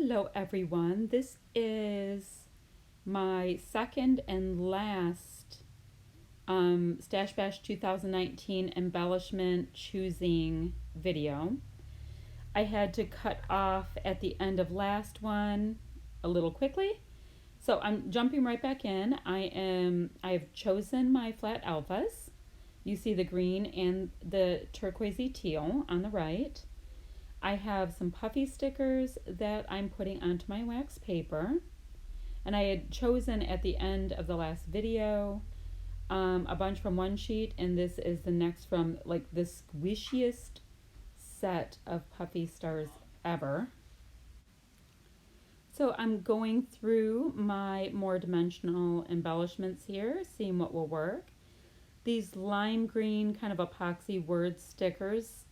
Hello everyone, this is my second and last Stash Bash 2019 embellishment choosing video. I had to cut off at the end of last one a little quickly, so I'm jumping right back in. I've chosen my flat alphas. You see the green and the turquoisey teal on the right. I have some puffy stickers that I'm putting onto my wax paper. And I had chosen at the end of the last video a bunch from one sheet, and this is the next from like the squishiest set of puffy stars ever. So I'm going through my more dimensional embellishments here, seeing what will work. These lime green kind of epoxy word stickers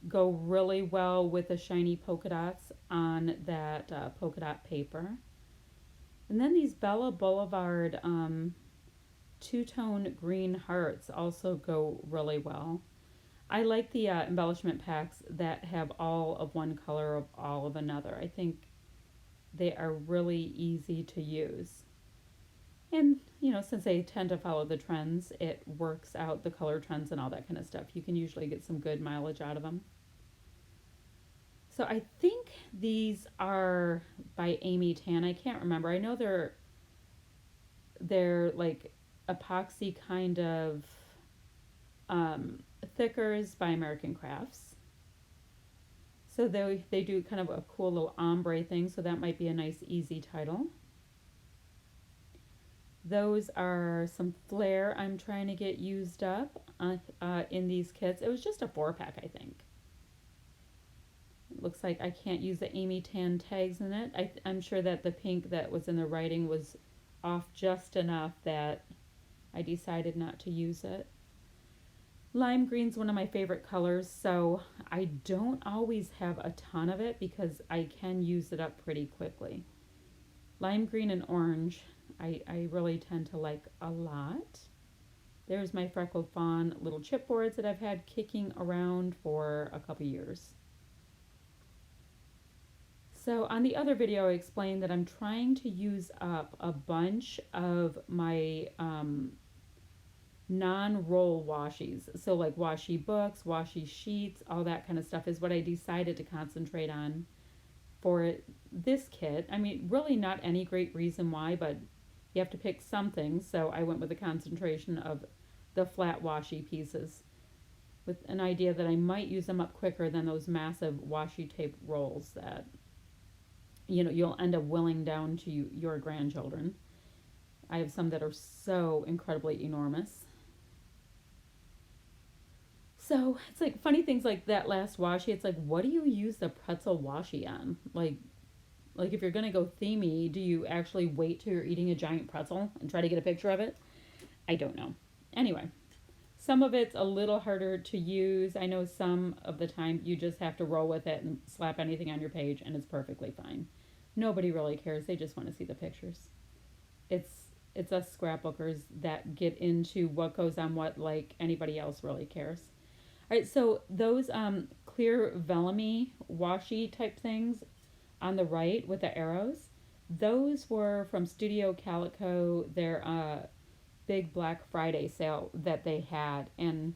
go really well with the shiny polka dots on that polka dot paper. And then these Bella Boulevard two-tone green hearts also go really well. I like the embellishment packs that have all of one color of all of another. I think they are really easy to use. And, you know, since they tend to follow the trends, it works out the color trends and all that kind of stuff. You can usually get some good mileage out of them. So I think these are by Amy Tan. I can't remember. I know they're like epoxy kind of thickers by American Crafts. So they do kind of a cool little ombre thing, so that might be a nice easy title. Those are some flair I'm trying to get used up in these kits. It was just a 4-pack, I think. It looks like I can't use the Amy Tan tags in it. I'm sure that the pink that was in the writing was off just enough that I decided not to use it. Lime green's one of my favorite colors, so I don't always have a ton of it because I can use it up pretty quickly. Lime green and orange I really tend to like a lot. There's my Freckled Fawn little chipboards that I've had kicking around for a couple years. So on the other video, I explained that I'm trying to use up a bunch of my non-roll washies. So like washi books, washi sheets, all that kind of stuff is what I decided to concentrate on for this kit. I mean, really not any great reason why, but you have to pick something. So I went with the concentration of the flat washi pieces with an idea that I might use them up quicker than those massive washi tape rolls that you'll end up willing down to your grandchildren. I have some that are so incredibly enormous. So it's like funny things like that last washi. It's like, what do you use the pretzel washi on? Like if you're gonna go themey, do you actually wait till you're eating a giant pretzel and try to get a picture of it? I don't know. Anyway, some of it's a little harder to use. I know some of the time you just have to roll with it and slap anything on your page and it's perfectly fine. Nobody really cares. They just want to see the pictures. It's us scrapbookers that get into what goes on what like anybody else really cares. All right, so those clear vellum-y washi type things on the right with the arrows, those were from Studio Calico, their big Black Friday sale that they had, and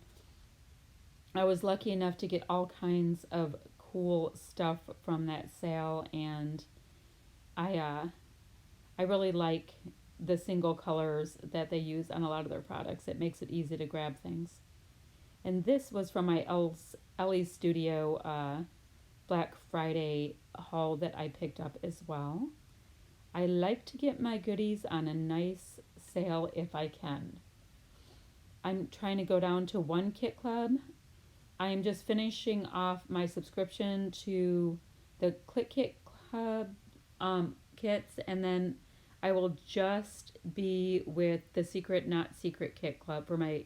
I was lucky enough to get all kinds of cool stuff from that sale, and I really like the single colors that they use on a lot of their products. It makes it easy to grab things. And this was from my Ellie's Studio Black Friday haul that I picked up as well. I like to get my goodies on a nice sale if I can. I'm trying to go down to one kit club. I am just finishing off my subscription to the Click Kit Club kits, and then I will just be with the Secret Not Secret Kit Club for my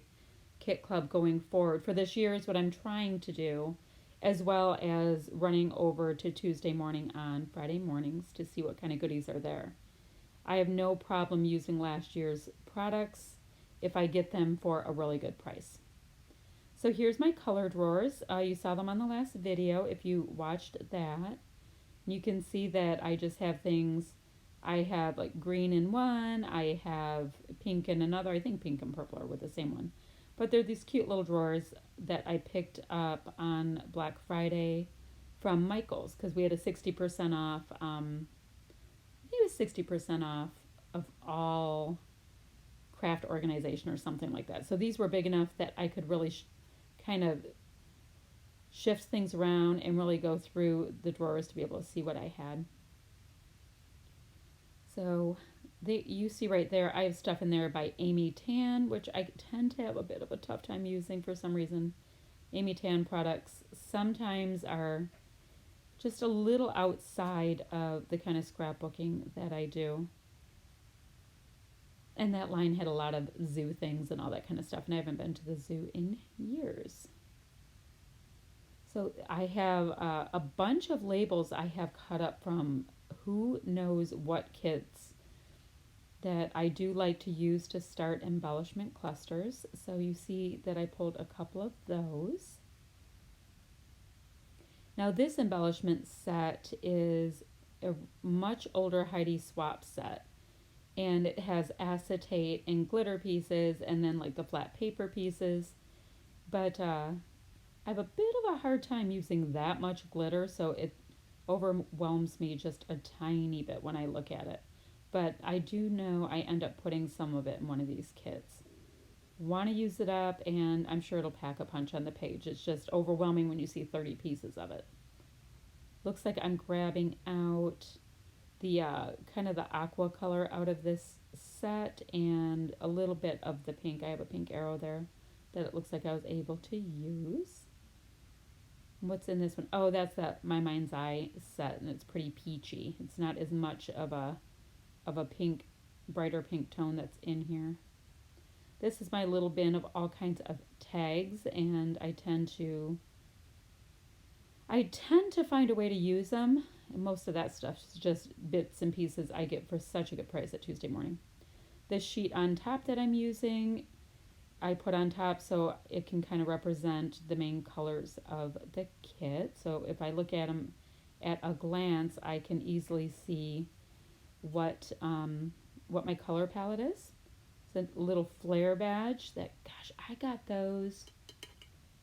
kit club going forward. For this year is what I'm trying to do, as well as running over to Tuesday morning on Friday mornings to see what kind of goodies are there. I have no problem using last year's products if I get them for a really good price. So here's my color drawers. You saw them on the last video if you watched that. You can see that I just have things. I have like green in one, I have pink in another. I think pink and purple are with the same one. But they're these cute little drawers that I picked up on Black Friday from Michael's because we had a 60% off. I think it was 60% off of all craft organization or something like that. So these were big enough that I could really kind of shift things around and really go through the drawers to be able to see what I had. So you see right there, I have stuff in there by Amy Tan, which I tend to have a bit of a tough time using for some reason. Amy Tan products sometimes are just a little outside of the kind of scrapbooking that I do. And that line had a lot of zoo things and all that kind of stuff, and I haven't been to the zoo in years. So I have a bunch of labels I have cut up from who knows what kits that I do like to use to start embellishment clusters. So you see that I pulled a couple of those. Now this embellishment set is a much older Heidi Swap set, and it has acetate and glitter pieces and then like the flat paper pieces. But I have a bit of a hard time using that much glitter, so it overwhelms me just a tiny bit when I look at it. But I do know I end up putting some of it in one of these kits. Want to use it up, and I'm sure it'll pack a punch on the page. It's just overwhelming when you see 30 pieces of it. Looks like I'm grabbing out the kind of the aqua color out of this set and a little bit of the pink. I have a pink arrow there that it looks like I was able to use. What's in this one? Oh, that's that My Mind's Eye set, and it's pretty peachy. It's not as much of a pink, brighter pink tone that's in here. This is my little bin of all kinds of tags, and I tend to find a way to use them. And most of that stuff is just bits and pieces I get for such a good price at Tuesday Morning. This sheet on top that I'm using, I put on top so it can kind of represent the main colors of the kit. So if I look at them at a glance, I can easily see what my color palette is. It's a little flare badge that, gosh, I got those.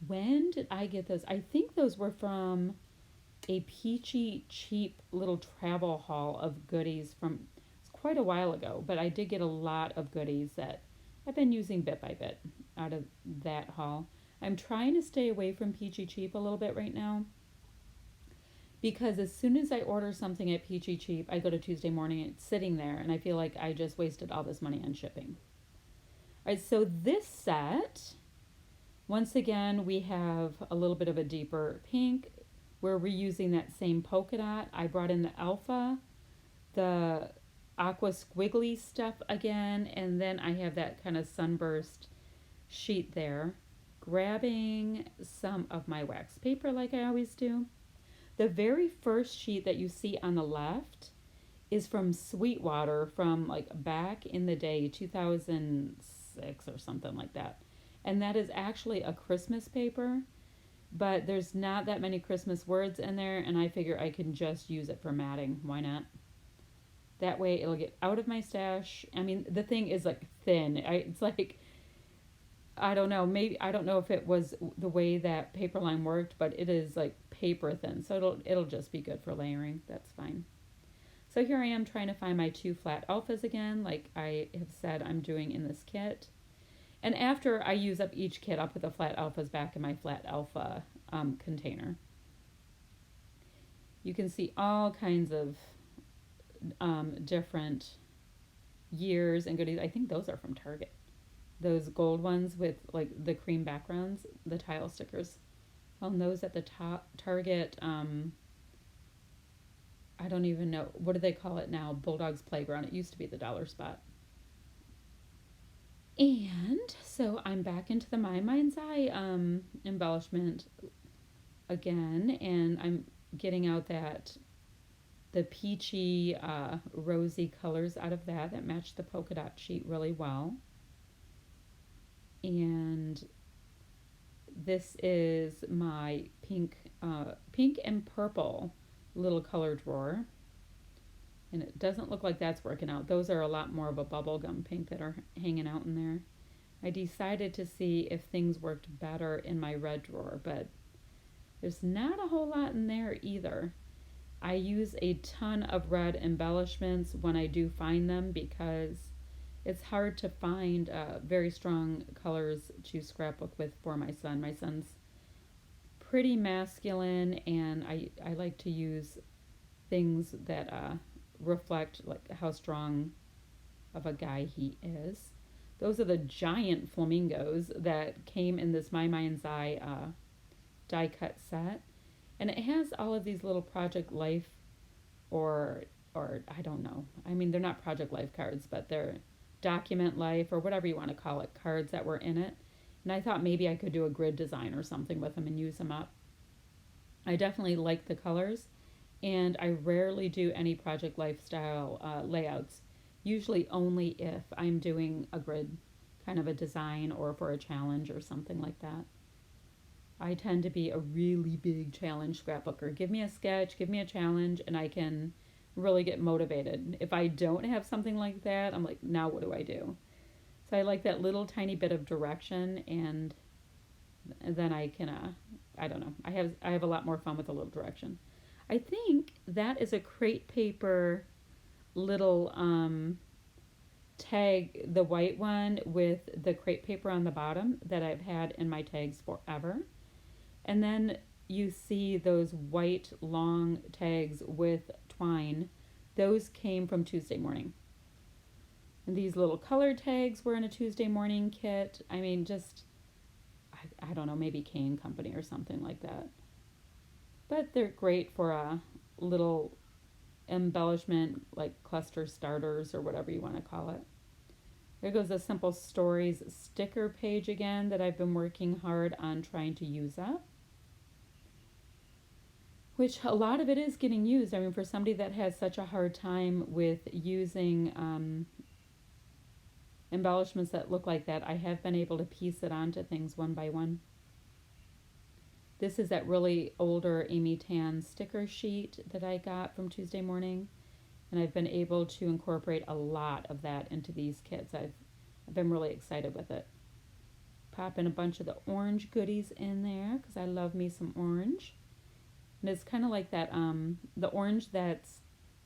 When did I get those? I think those were from a peachy, cheap little travel haul of goodies from, it's quite a while ago, but I did get a lot of goodies that I've been using bit by bit out of that haul. I'm trying to stay away from peachy cheap a little bit right now, because as soon as I order something at peachy cheap, I go to Tuesday Morning and it's sitting there, and I feel like I just wasted all this money on shipping. All right, so this set, once again, we have a little bit of a deeper pink. We're reusing that same polka dot. I brought in the alpha, the aqua squiggly stuff again, and then I have that kind of sunburst sheet there. Grabbing some of my wax paper like I always do. The very first sheet that you see on the left is from Sweetwater from like back in the day, 2006 or something like that. And that is actually a Christmas paper, but there's not that many Christmas words in there, and I figure I can just use it for matting. Why not? That way it'll get out of my stash. I mean, the thing is like thin. It's like, I don't know, maybe, I don't know if it was the way that Paperline worked, but it is like paper thin, so it'll just be good for layering. That's fine. So here I am trying to find my 2 flat alphas again, like I have said I'm doing in this kit. And after I use up each kit, I'll put the flat alphas back in my flat alpha container. You can see all kinds of different years and goodies. I think those are from Target. Those gold ones with like the cream backgrounds, the tile stickers. Found those at the Target. I don't even know, what do they call it now? Bulldog's Playground. It used to be the Dollar Spot. And so I'm back into the My Mind's Eye embellishment again, and I'm getting out the peachy, rosy colors out of that match the polka dot sheet really well. And this is my pink and purple little color drawer. And it doesn't look like that's working out. Those are a lot more of a bubblegum pink that are hanging out in there. I decided to see if things worked better in my red drawer, but there's not a whole lot in there either. I use a ton of red embellishments when I do find them because it's hard to find very strong colors to scrapbook with for my son. My son's pretty masculine, and I like to use things that reflect like how strong of a guy he is. Those are the giant flamingos that came in this My Mind's Eye die cut set, and it has all of these little Project Life or I don't know. I mean, they're not Project Life cards, but they're Document Life or whatever you want to call it cards that were in it. And I thought maybe I could do a grid design or something with them and use them up. I definitely like the colors, and I rarely do any Project Lifestyle layouts. Usually only if I'm doing a grid kind of a design or for a challenge or something like that. I tend to be a really big challenge scrapbooker. Give me a sketch, give me a challenge, and I can really get motivated. If I don't have something like that, I'm like, now what do I do? So I like that little tiny bit of direction, and then I can, I don't know. I have a lot more fun with a little direction. I think that is a crate paper little tag, the white one with the crepe paper on the bottom that I've had in my tags forever. And then you see those white long tags with twine. Those came from Tuesday Morning. And these little color tags were in a Tuesday Morning kit. I mean, just, I don't know, maybe Cane Company or something like that. But they're great for a little embellishment, like cluster starters or whatever you want to call it. There goes the Simple Stories sticker page again that I've been working hard on trying to use up. Which a lot of it is getting used. I mean, for somebody that has such a hard time with using embellishments that look like that, I have been able to piece it onto things one by one. This is that really older Amy Tan sticker sheet that I got from Tuesday Morning, and I've been able to incorporate a lot of that into these kits. I've been really excited with it. Pop in a bunch of the orange goodies in there because I love me some orange. And it's kind of like that, the orange that's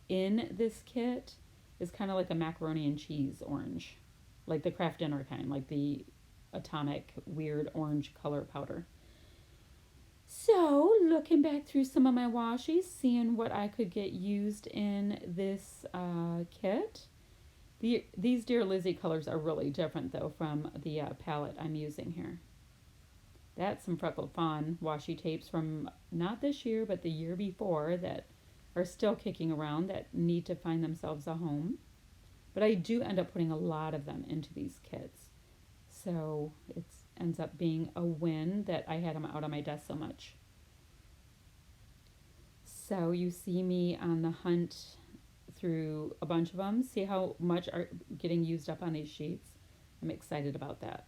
in this kit is kind of like a macaroni and cheese orange, like the Kraft Dinner kind, like the atomic weird orange color powder. So, looking back through some of my washies, seeing what I could get used in this kit. These Dear Lizzie colors are really different, though, from the palette I'm using here. That's some Freckled Fawn washi tapes from not this year, but the year before that are still kicking around that need to find themselves a home. But I do end up putting a lot of them into these kits. So, it ends up being a win that I had them out on my desk so much. So you see me on the hunt through a bunch of them. See how much are getting used up on these sheets? I'm excited about that.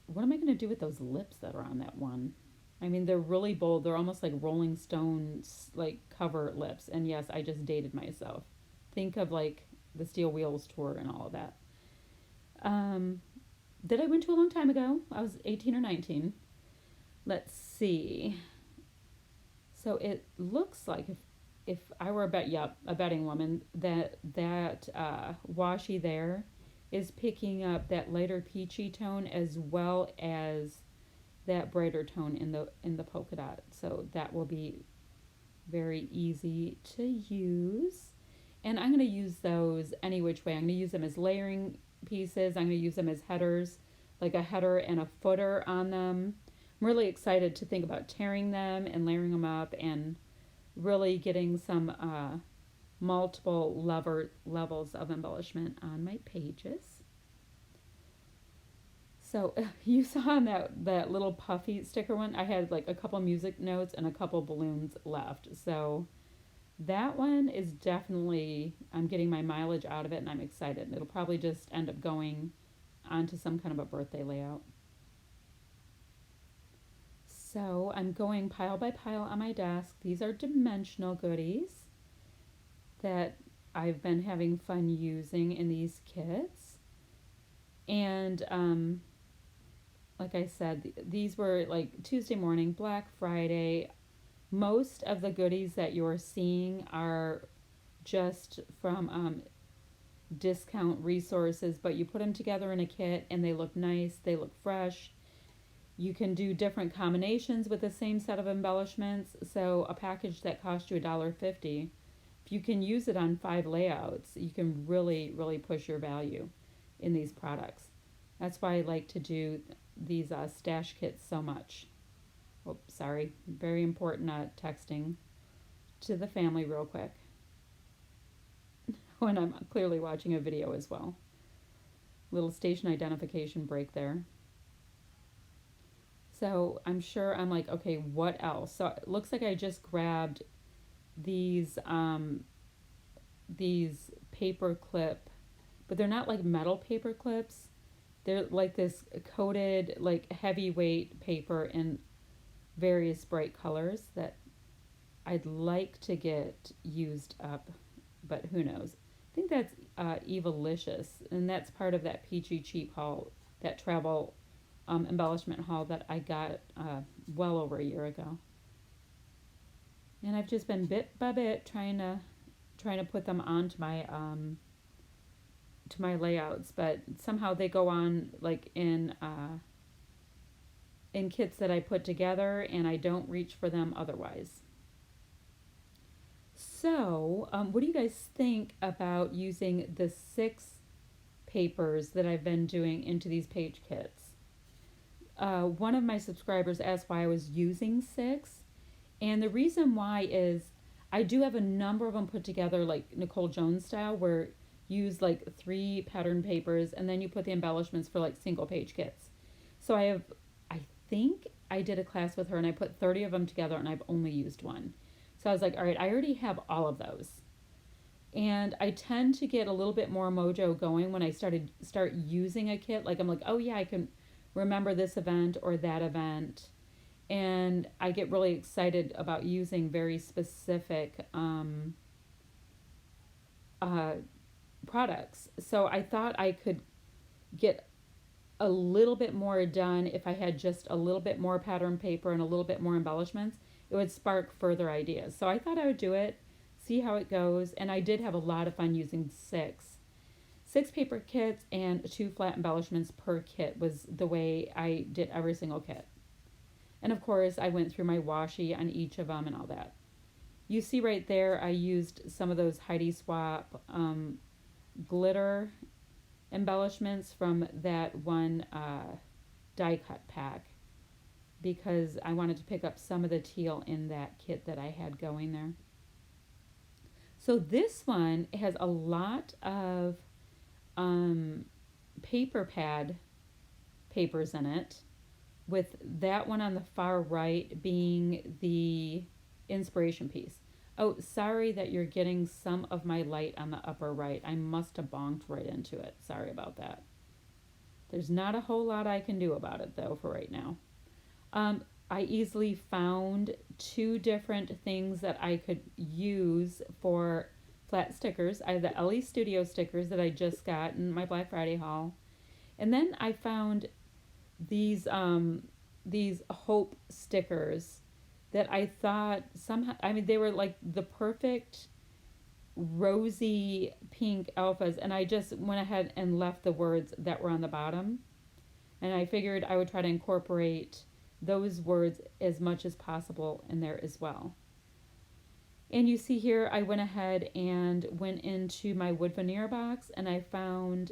What am I going to do with those lips that are on that one? I mean, they're really bold. They're almost like Rolling Stones, like cover lips. And yes, I just dated myself. Think of like the Steel Wheels tour and all of that. That I went to a long time ago. I was 18 or 19. Let's see. So it looks like if I were a betting woman, that washi there is picking up that lighter peachy tone as well as that brighter tone in the polka dot. So that will be very easy to use. And I'm going to use those any which way. I'm going to use them as layering pieces. I'm going to use them as headers, like a header and a footer on them. I'm really excited to think about tearing them and layering them up and really getting some multiple levels of embellishment on my pages. So you saw on that little puffy sticker one, I had like a couple music notes and a couple balloons left. So that one is definitely, I'm getting my mileage out of it and I'm excited. It'll probably just end up going onto some kind of a birthday layout. So I'm going pile by pile on my desk. These are dimensional goodies that I've been having fun using in these kits. And like I said, these were like Tuesday morning, Black Friday. Most of the goodies that you're seeing are just from discount resources, but you put them together in a kit and they look nice, they look fresh. You can do different combinations with the same set of embellishments. So a package that cost you $1.50, if you can use it on 5 layouts, you can really, really push your value in these products. That's why I like to do these stash kits so much. Oh, sorry. Very important texting to the family real quick when I'm clearly watching a video as well. Little station identification break there. So I'm sure I'm like, okay, what else? So it looks like I just grabbed these paper clip, but they're not like metal paper clips. They're like this coated, like heavyweight paper in various bright colors that I'd like to get used up, but who knows? I think that's Evalicious, and that's part of that Peachy Cheap haul, that travel embellishment haul that I got well over a year ago. And I've just been bit by bit trying to put them onto my to my layouts, but somehow they go on like in kits that I put together, and I don't reach for them otherwise. So, what do you guys think about using the 6 papers that I've been doing into these page kits? One of my subscribers asked why I was using 6, and the reason why is I do have a number of them put together like Nicole Jones style, where you use like 3 pattern papers and then you put the embellishments for like single page kits. So I think I did a class with her and I put 30 of them together and I've only used one. So I was like, all right, I already have all of those. And I tend to get a little bit more mojo going when I start using a kit. Like I'm like, oh yeah, I can remember this event or that event. And I get really excited about using very specific products. So I thought I could get a little bit more done if I had just a little bit more pattern paper and a little bit more embellishments. It would spark further ideas. So I thought I would do it, see how it goes, and I did have a lot of fun using 6 paper kits and 2 flat embellishments per kit was the way I did every single kit. And of course, I went through my washi on each of them and all that. You see right there, I used some of those Heidi Swap glitter embellishments from that one die cut pack, because I wanted to pick up some of the teal in that kit that I had going there. So this one has a lot of paper pad papers in it, with that one on the far right being the inspiration piece. Oh, sorry that you're getting some of my light on the upper right. I must have bonked right into it. Sorry about that. There's not a whole lot I can do about it, though, for right now. I easily found 2 different things that I could use for flat stickers. I have the Ellie Studio stickers that I just got in my Black Friday haul. And then I found these Hope stickers that I thought somehow, I mean, they were like the perfect rosy pink alphas, and I just went ahead and left the words that were on the bottom. And I figured I would try to incorporate those words as much as possible in there as well. And you see here, I went ahead and went into my wood veneer box, and I found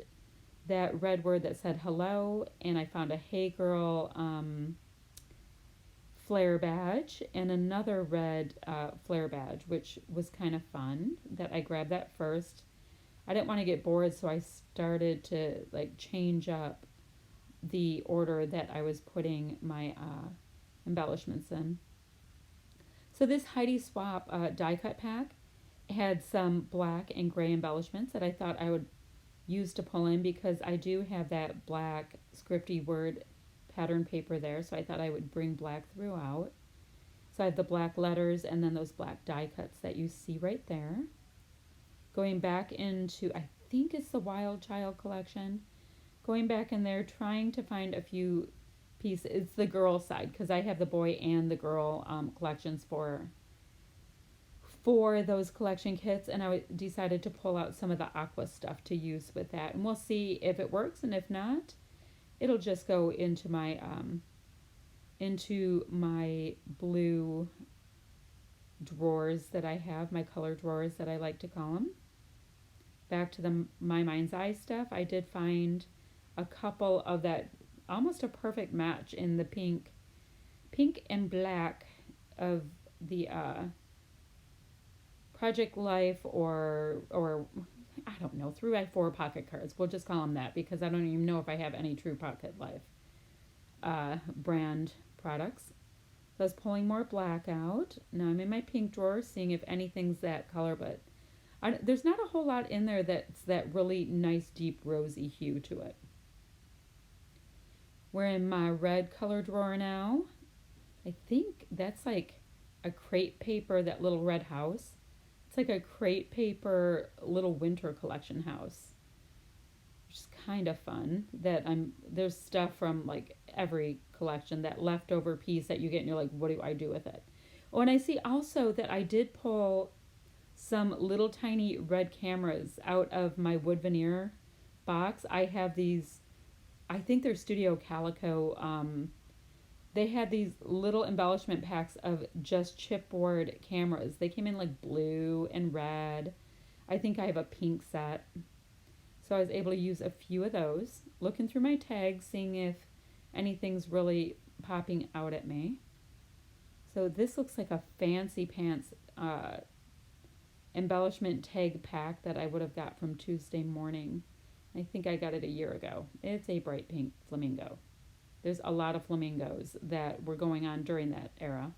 that red word that said hello, and I found a Hey Girl flare badge and another red flare badge, which was kind of fun that I grabbed that first. I didn't want to get bored, so I started to like change up the order that I was putting my embellishments in. So this Heidi Swap die cut pack had some black and gray embellishments that I thought I would use to pull in, because I do have that black scripty word pattern paper there, so I thought I would bring black throughout. So I have the black letters and then those black die cuts that you see right there. Going back into, I think it's the Wild Child collection. Going back in there, trying to find a few pieces. It's the girl side because I have the boy and the girl collections for those collection kits, and I decided to pull out some of the aqua stuff to use with that, and we'll see if it works, and if not, it'll just go into my blue drawers that I have, my color drawers that I like to call them. Back to the My Mind's Eye stuff, I did find a couple of that, almost a perfect match in the pink and black of the Project Life or I don't know, 3x4 pocket cards. We'll just call them that because I don't even know if I have any True Pocket Life brand products. So I was pulling more black out. Now I'm in my pink drawer seeing if anything's that color, but there's not a whole lot in there that's that really nice deep rosy hue to it. We're in my red color drawer now. I think that's like a crepe paper, that little red house. It's like a crepe paper little winter collection house, which is kind of fun. There's stuff from like every collection, that leftover piece that you get and you're like, what do I do with it? Oh, and I see also that I did pull some little tiny red cameras out of my wood veneer box. I have these, I think they're Studio Calico. They had these little embellishment packs of just chipboard cameras. They came in like blue and red. I think I have a pink set. So I was able to use a few of those. Looking through my tags, seeing if anything's really popping out at me. So this looks like a fancy pants embellishment tag pack that I would have got from Tuesday Morning. I think I got it a year ago. It's a bright pink flamingo. There's a lot of flamingos that were going on during that era.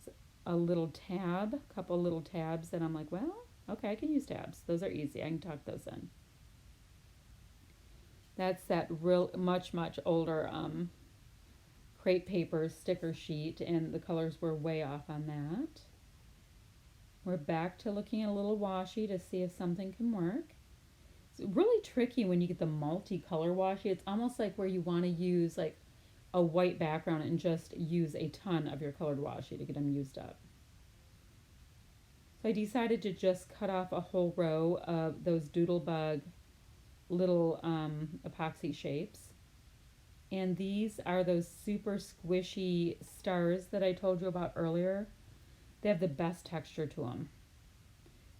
So a little tab, a couple little tabs that I'm like, well, okay, I can use tabs. Those are easy. I can tuck those in. That's that real much older crepe paper sticker sheet, and the colors were way off on that. We're back to looking at a little washi to see if something can work. It's really tricky when you get the multicolor washi. It's almost like where you want to use like a white background and just use a ton of your colored washi to get them used up. So I decided to just cut off a whole row of those Doodlebug little epoxy shapes. And these are those super squishy stars that I told you about earlier. They have the best texture to them.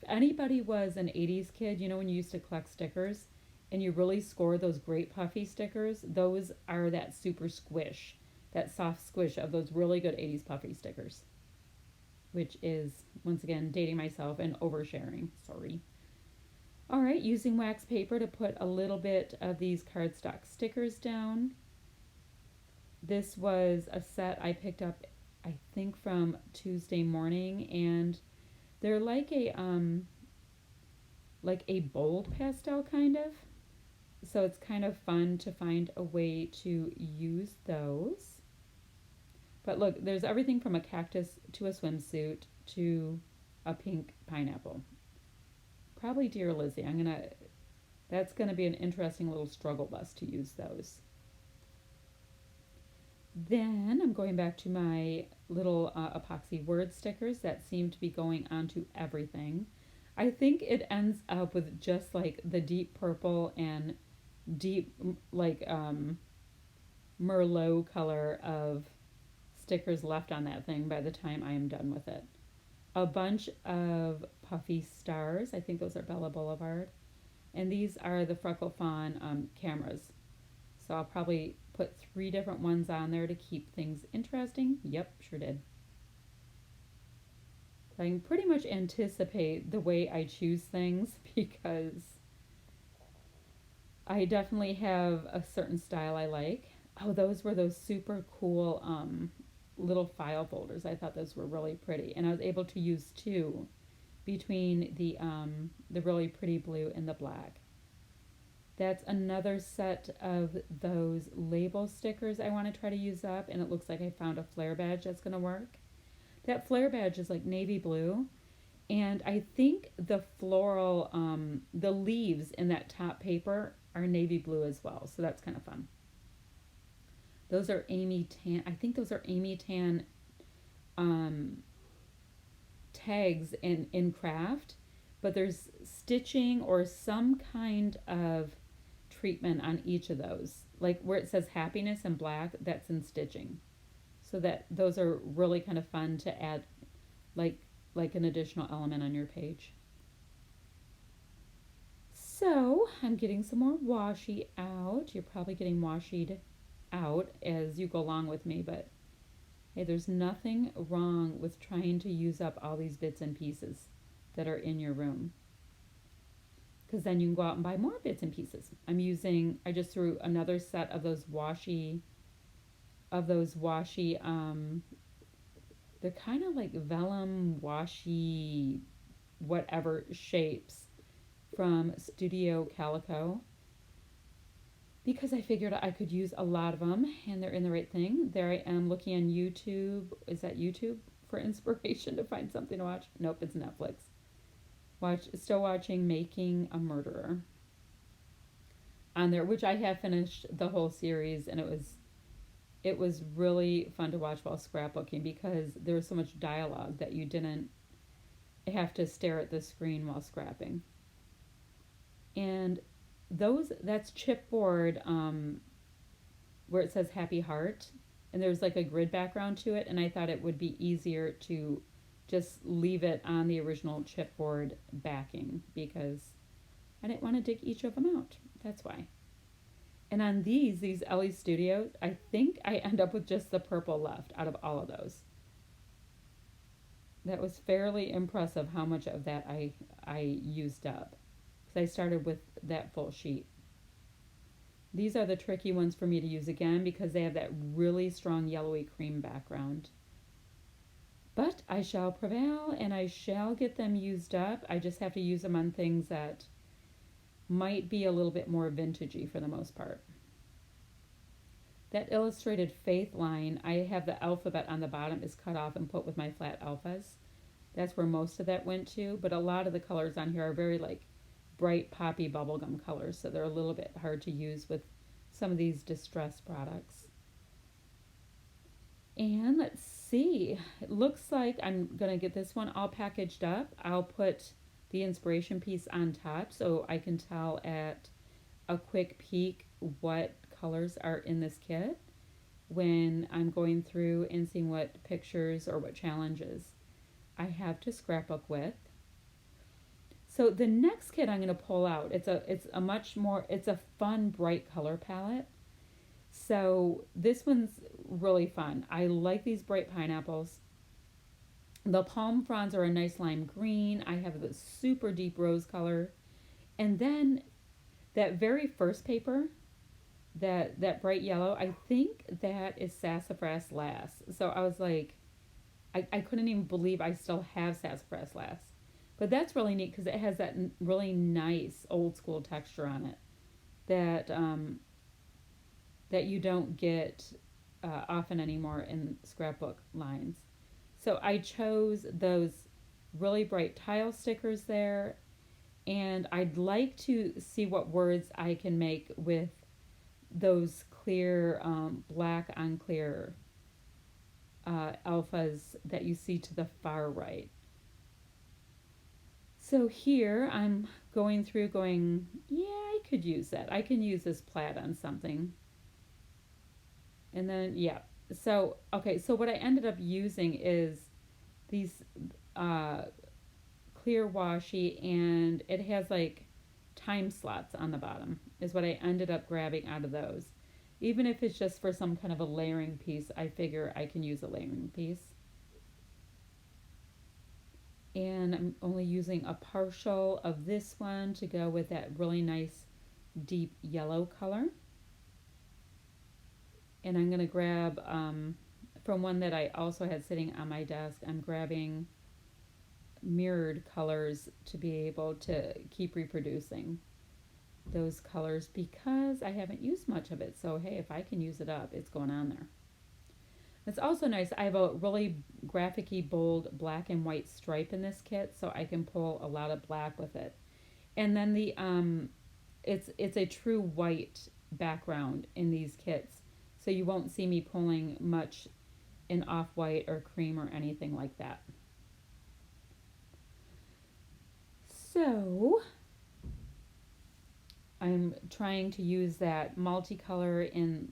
If anybody was an 80s kid, you know when you used to collect stickers and you really scored those great puffy stickers, those are that super squish, that soft squish of those really good 80s puffy stickers. Which is, once again, dating myself and oversharing. Sorry. All right, using wax paper to put a little bit of these cardstock stickers down. This was a set I picked up, I think, from Tuesday Morning, and they're like a bold pastel kind of. So it's kind of fun to find a way to use those. But look, there's everything from a cactus to a swimsuit to a pink pineapple. Probably Dear Lizzie. That's gonna be an interesting little struggle bus to use those. Then I'm going back to my little epoxy word stickers that seem to be going onto everything. I think it ends up with just like the deep purple and deep like Merlot color of stickers left on that thing by the time I am done with it. A bunch of puffy stars. I think those are Bella Boulevard. And these are the Freckle Fawn cameras. So I'll probably put 3 different ones on there to keep things interesting. Yep, sure did. So I can pretty much anticipate the way I choose things because I definitely have a certain style I like. Oh, those were those super cool little file folders. I thought those were really pretty, and I was able to use 2 between the really pretty blue and the black. That's another set of those label stickers I want to try to use up, and it looks like I found a flare badge that's going to work. That flare badge is like navy blue, and I think the floral, the leaves in that top paper are navy blue as well, so that's kind of fun. Those are Amy Tan. I think those are Amy Tan um, tags in craft, but there's stitching or some kind of treatment on each of those. Like where it says happiness in black, that's in stitching. So that those are really kind of fun to add like like an additional element on your page. So I'm getting some more washi out. You're probably getting washied out as you go along with me, but hey, there's nothing wrong with trying to use up all these bits and pieces that are in your room. Because then you can go out and buy more bits and pieces. I just threw another set of those washi, they're kind of like vellum washi, whatever shapes from Studio Calico because I figured I could use a lot of them and they're in the right thing. There I am looking on YouTube. Is that YouTube for inspiration to find something to watch? Nope, it's Netflix. Still watching Making a Murderer on there, which I have finished the whole series, and it was really fun to watch while scrapbooking because there was so much dialogue that you didn't have to stare at the screen while scrapping. And that's chipboard where it says Happy Heart, and there's like a grid background to it, and I thought it would be easier to just leave it on the original chipboard backing because I didn't want to dig each of them out. That's why. And on these Ellie Studios, I think I end up with just the purple left out of all of those. That was fairly impressive how much of that I used up because I started with that full sheet. These are the tricky ones for me to use again because they have that really strong yellowy cream background. But I shall prevail and I shall get them used up. I just have to use them on things that might be a little bit more vintagey for the most part. That illustrated faith line, I have the alphabet on the bottom is cut off and put with my flat alphas. That's where most of that went to, but a lot of the colors on here are very like bright poppy bubblegum colors, so they're a little bit hard to use with some of these distressed products. And let's see, it looks like I'm gonna get this one all packaged up. I'll put the inspiration piece on top so I can tell at a quick peek what colors are in this kit when I'm going through and seeing what pictures or what challenges I have to scrapbook with. So the next kit I'm going to pull out, it's a fun bright color palette. So this one's really fun. I like these bright pineapples. The palm fronds are a nice lime green. I have the super deep rose color. And then that very first paper, that bright yellow, I think that is Sassafras Lass. So I was like, I couldn't even believe I still have Sassafras Lass. But that's really neat because it has that really nice old school texture on it that that you don't get often anymore in scrapbook lines. So I chose those really bright tile stickers there, and I'd like to see what words I can make with those clear black on clear alphas that you see to the far right. So here I'm going through going, yeah, I could use that. I can use this plaid on something. And then, yeah. So, okay, so what I ended up using is these clear washi, and it has like time slots on the bottom is what I ended up grabbing out of those. Even if it's just for some kind of a layering piece, I figure I can use a layering piece. And I'm only using a partial of this one to go with that really nice deep yellow color. And I'm going to grab from one that I also had sitting on my desk, I'm grabbing mirrored colors to be able to keep reproducing. those colors because I haven't used much of it. So, hey, if I can use it up, it's going on there. It's also nice. I have a really graphic-y, bold black and white stripe in this kit, so I can pull a lot of black with it. And then it's a true white background in these kits, so you won't see me pulling much in off-white or cream or anything like that. So I'm trying to use that multicolor in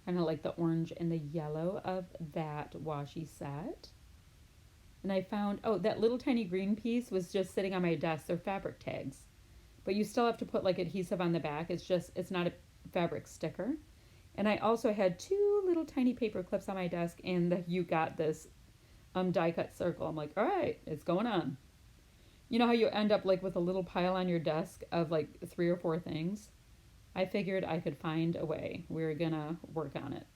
kind of like the orange and the yellow of that washi set. And I found, oh, that little tiny green piece was just sitting on my desk. They're fabric tags. But you still have to put like adhesive on the back. It's not a fabric sticker. And I also had two little tiny paper clips on my desk, and you got this die cut circle. I'm like, all right, it's going on. You know how you end up like with a little pile on your desk of like three or four things? I figured I could find a way. We're gonna work on it.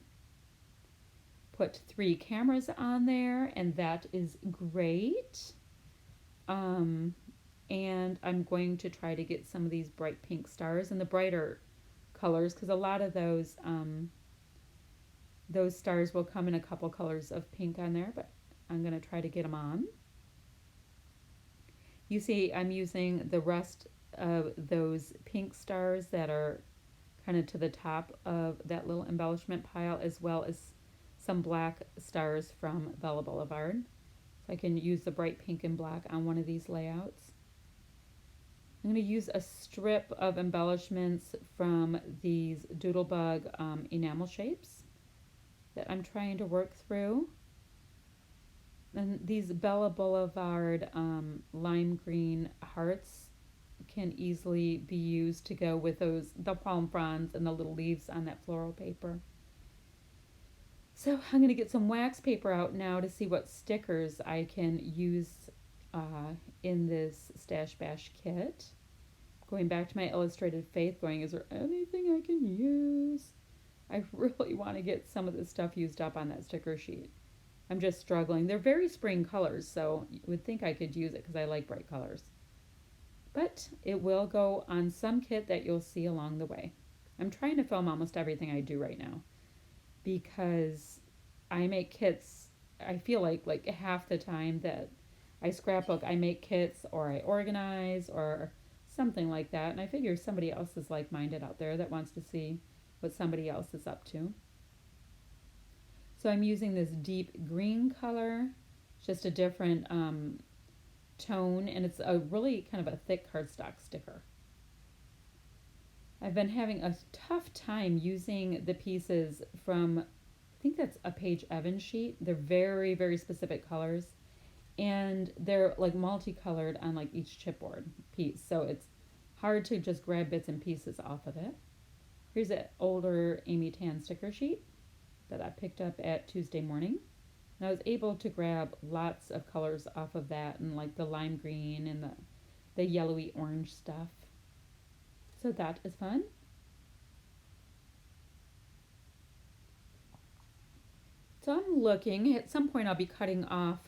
Put three cameras on there, and that is great. Um, and I'm going to try to get some of these bright pink stars and the brighter colors because a lot of those stars will come in a couple colors of pink on there, but I'm going to try to get them on. You see, I'm using the rest of those pink stars that are kind of to the top of that little embellishment pile, as well as some black stars from Bella Boulevard. So I can use the bright pink and black on one of these layouts. I'm going to use a strip of embellishments from these Doodlebug enamel shapes that I'm trying to work through. And these Bella Boulevard lime green hearts can easily be used to go with the palm fronds and the little leaves on that floral paper. So I'm going to get some wax paper out now to see what stickers I can use in this Stash Bash kit. Going back to my Illustrated Faith, is there anything I can use? I really want to get some of this stuff used up on that sticker sheet. I'm just struggling. They're very spring colors, so you would think I could use it because I like bright colors. But it will go on some kit that you'll see along the way. I'm trying to film almost everything I do right now because I make kits, I feel like half the time that I scrapbook, I make kits or I organize or something like that. And I figure somebody else is like-minded out there that wants to see what somebody else is up to. So I'm using this deep green color, just a different tone, and it's a really kind of a thick cardstock sticker. I've been having a tough time using the pieces from, I think that's a Paige Evans sheet. They're very, very specific colors, and they're like multicolored on like each chipboard piece, so it's hard to just grab bits and pieces off of it. Here's an older Amy Tan sticker sheet that I picked up at Tuesday morning. And I was able to grab lots of colors off of that, and like the lime green and the yellowy orange stuff. So that is fun. So I'm looking, at some point I'll be cutting off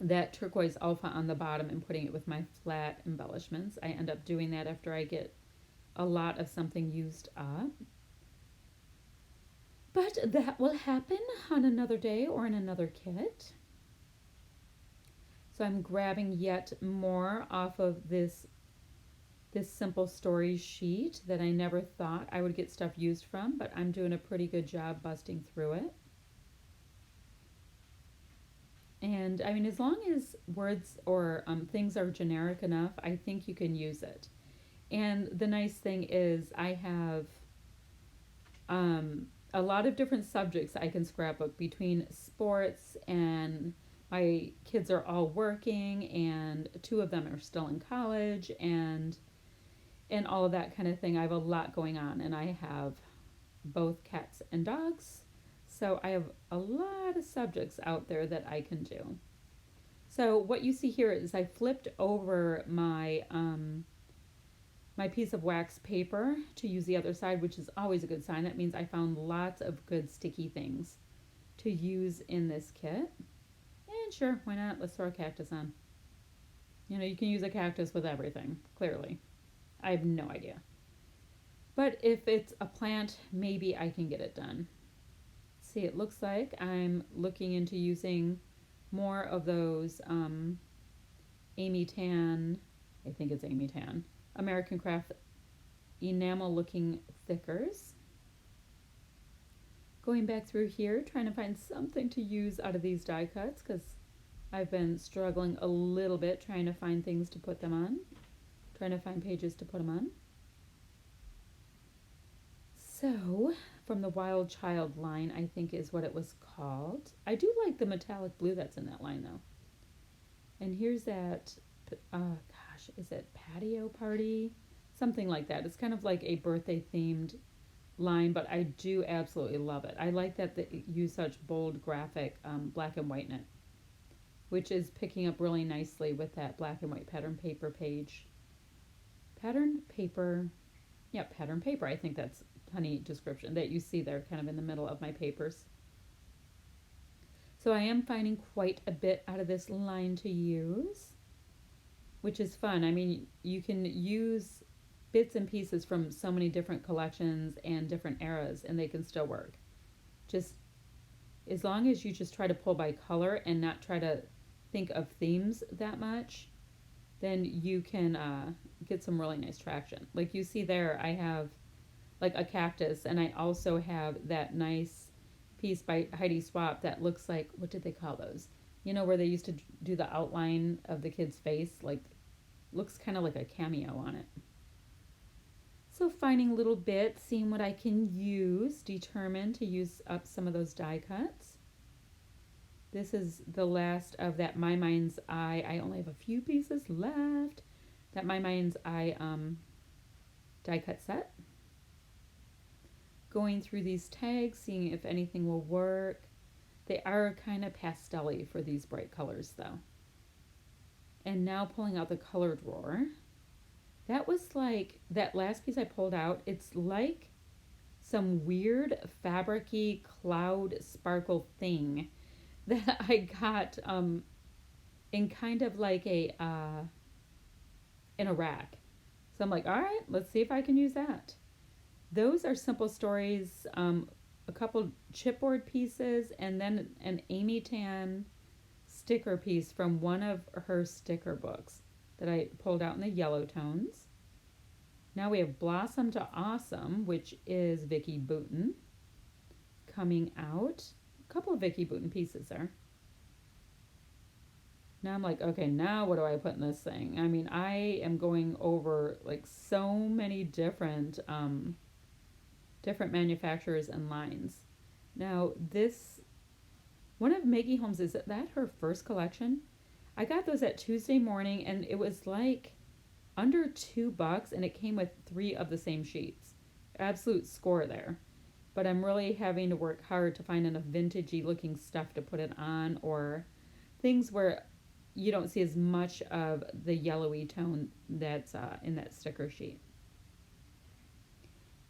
that turquoise alpha on the bottom and putting it with my flat embellishments. I end up doing that after I get a lot of something used up. But that will happen on another day or in another kit. So I'm grabbing yet more off of this simple stories sheet that I never thought I would get stuff used from, but I'm doing a pretty good job busting through it. And I mean, as long as words or things are generic enough, I think you can use it. And the nice thing is I have a lot of different subjects I can scrapbook between sports, and my kids are all working and two of them are still in college and all of that kind of thing. I have a lot going on, and I have both cats and dogs. So I have a lot of subjects out there that I can do. So what you see here is I flipped over my my piece of wax paper to use the other side, which is always a good sign. That means I found lots of good sticky things to use in this kit. And sure, why not? Let's throw a cactus on. You know, you can use a cactus with everything, clearly. I have no idea. But if it's a plant, maybe I can get it done. See, it looks like I'm looking into using more of those Amy Tan, I think it's Amy Tan, American Craft enamel looking thickers. Going back through here, trying to find something to use out of these die cuts because I've been struggling a little bit trying to find things to put them on, trying to find pages to put them on. So, from the Wild Child line, I think is what it was called. I do like the metallic blue that's in that line though. And here's that, gosh, is it Patio Party? Something like that. It's kind of like a birthday themed line, but I do absolutely love it. I like that they use such bold graphic black and white in it, which is picking up really nicely with that black and white pattern paper page. Pattern paper, yeah, pattern paper. I think that's honey description that you see there kind of in the middle of my papers. So I am finding quite a bit out of this line to use, which is fun. I mean, you can use bits and pieces from so many different collections and different eras and they can still work. Just as long as you just try to pull by color and not try to think of themes that much, then you can get some really nice traction. Like you see there, I have like a cactus and I also have that nice piece by Heidi Swapp that looks like, what did they call those? You know, where they used to do the outline of the kid's face, like looks kind of like a cameo on it. So finding little bits, seeing what I can use, determined to use up some of those die cuts. This is the last of that My Mind's Eye. I only have a few pieces left. That My Mind's Eye die cut set. Going through these tags, seeing if anything will work. They are kind of pastel-y for these bright colors though. And now pulling out the color drawer. That was like, that last piece I pulled out, it's like some weird fabric-y cloud sparkle thing that I got in kind of like a, in a rack. So I'm like, all right, let's see if I can use that. Those are Simple Stories, a couple chipboard pieces, and then an Amy Tan sticker piece from one of her sticker books that I pulled out in the yellow tones. Now we have Blossom to Awesome, which is Vicki Boutin coming out. A couple of Vicki Boutin pieces there. Now I'm like, okay, now what do I put in this thing? I mean, I am going over like so many different different manufacturers and lines. Now this, one of Maggie Holmes, is that her first collection? I got those at Tuesday morning and it was like under $2 and it came with 3 of the same sheets. Absolute score there. But I'm really having to work hard to find enough vintagey looking stuff to put it on, or things where you don't see as much of the yellowy tone that's in that sticker sheet.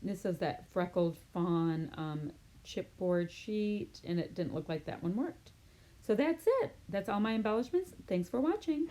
This is that freckled fawn chipboard sheet, and it didn't look like that one worked. So that's it. That's all my embellishments. Thanks for watching.